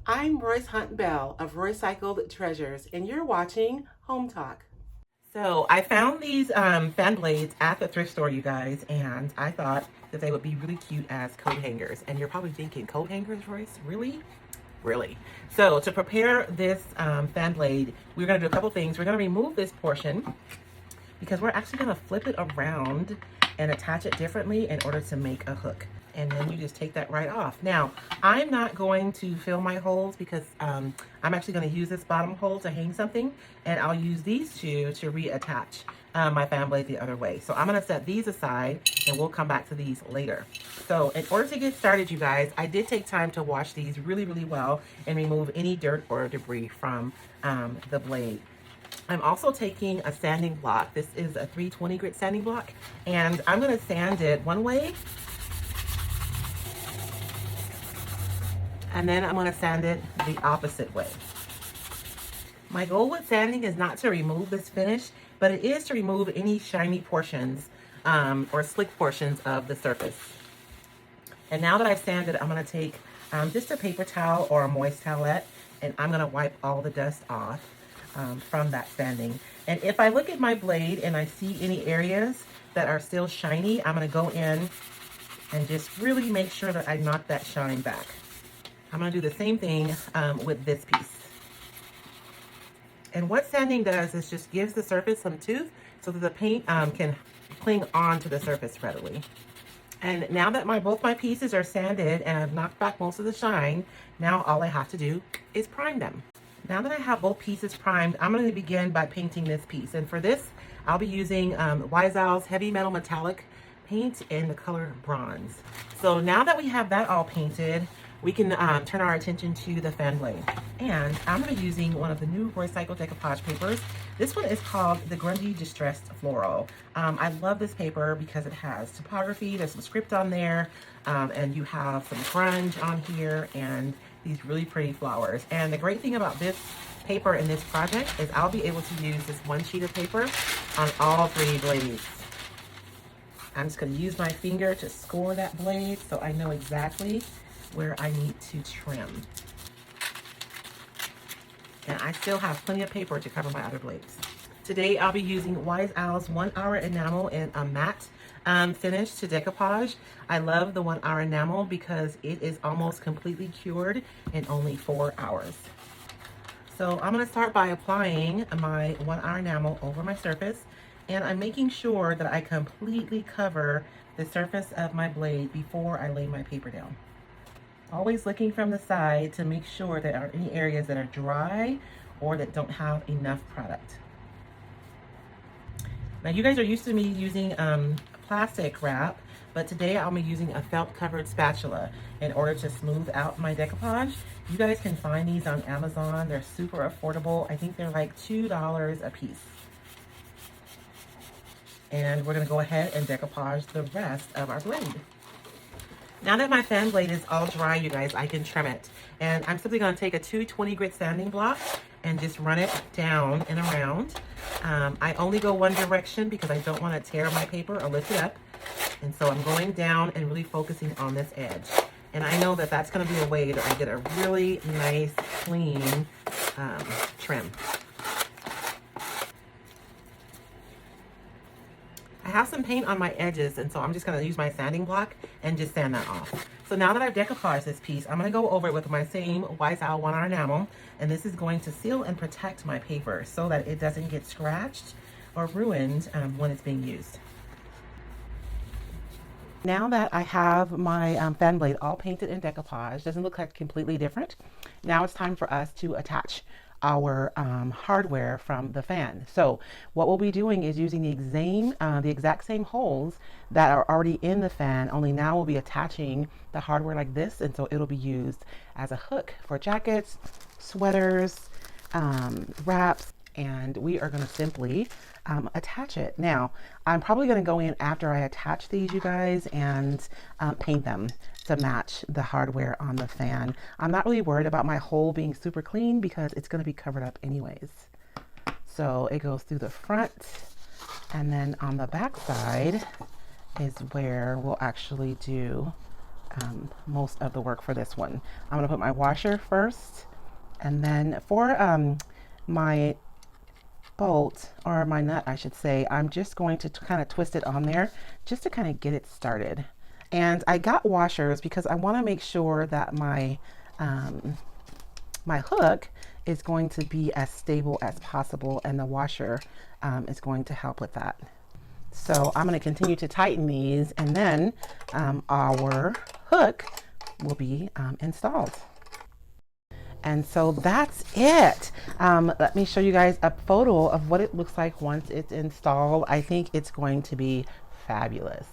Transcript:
I'm Royce Hunt Bell of Recycled Treasures, and you're watching Home Talk. So I found these fan blades at the thrift store, you guys, and I thought that they would be really cute as coat hangers. And you're probably thinking, coat hangers, Royce? Really? Really? So to prepare this fan blade, we're going to do a couple things. We're going to remove this portion because we're actually going to flip it around and attach it differently in order to make a hook. And then you just take that right off. Now, I'm not going to fill my holes because I'm actually going to use this bottom hole to hang something, and I'll use these two to reattach my fan blade the other way. So I'm going to set these aside, and we'll come back to these later. So in order to get started, you guys, I did take time to wash these really, really well and remove any dirt or debris from the blade. I'm also taking a sanding block. This is a 320 grit sanding block, and I'm going to sand it one way, and then I'm going to sand it the opposite way. My goal with sanding is not to remove this finish, but it is to remove any shiny portions or slick portions of the surface. And now that I've sanded, I'm going to take just a paper towel or a moist towelette, and I'm going to wipe all the dust off from that sanding. And if I look at my blade and I see any areas that are still shiny, I'm going to go in and just really make sure that I knock that shine back. I'm going to do the same thing with this piece. And what sanding does is just gives the surface some tooth so that the paint can cling on to the surface readily. And now that both my pieces are sanded and I've knocked back most of the shine, now all I have to do is prime them. Now that I have both pieces primed, I'm going to begin by painting this piece. And for this, I'll be using Wiseau's Heavy Metal Metallic paint in the color bronze. So now that we have that all painted, we can turn our attention to the fan blade. And I'm going to be using one of the new Recycled Decoupage papers. This one is called the Grungy Distressed Floral. I love this paper because it has topography, there's some script on there, and you have some grunge on here and these really pretty flowers. And the great thing about this paper in this project is I'll be able to use this one sheet of paper on all three blades. I'm just going to use my finger to score that blade so I know exactly where I need to trim. And I still have plenty of paper to cover my other blades. Today I'll be using Wiseau's 1 Hour Enamel in a matte finish to decoupage. I love the 1 Hour Enamel because it is almost completely cured in only 4 hours. So I'm going to start by applying my 1 Hour Enamel over my surface, and I'm making sure that I completely cover the surface of my blade before I lay my paper down. Always looking from the side to make sure there aren't any areas that are dry or that don't have enough product. Now you guys are used to me using plastic wrap, but today I'll be using a felt covered spatula in order to smooth out my decoupage. You guys can find these on Amazon. They're super affordable. I think they're like $2 a piece. And we're going to go ahead and decoupage the rest of our blade. Now that my fan blade is all dry, you guys, I can trim it. And I'm simply going to take a 220 grit sanding block and just run it down and around. I only go one direction because I don't want to tear my paper or lift it up. And so I'm going down and really focusing on this edge. And I know that that's going to be a way that I get a really nice, clean trim. I have some paint on my edges, and so I'm just going to use my sanding block and just sand that off. So now that I've decoupaged this piece, I'm going to go over it with my same Wiseau 1 Hour Enamel, and this is going to seal and protect my paper so that it doesn't get scratched or ruined when it's being used. Now that I have my fan blade all painted and decoupaged, doesn't look like completely different. Now it's time for us to attach our hardware from the fan. So what we'll be doing is using the exact same holes that are already in the fan, only now we'll be attaching the hardware like this, and so it'll be used as a hook for jackets, sweaters, wraps, and we are going to simply attach it. Now, I'm probably going to go in after I attach these, you guys, and paint them to match the hardware on the fan. I'm not really worried about my hole being super clean because it's going to be covered up anyways. So it goes through the front, and then on the back side is where we'll actually do most of the work for this one. I'm gonna put my washer first, and then for my bolt, or my nut I should say, I'm just going to kind of twist it on there just to kind of get it started. And I got washers because I want to make sure that my my hook is going to be as stable as possible, and the washer is going to help with that. So I'm going to continue to tighten these, and then our hook will be installed. And so that's it. Let me show you guys a photo of what it looks like once it's installed. I think it's going to be fabulous.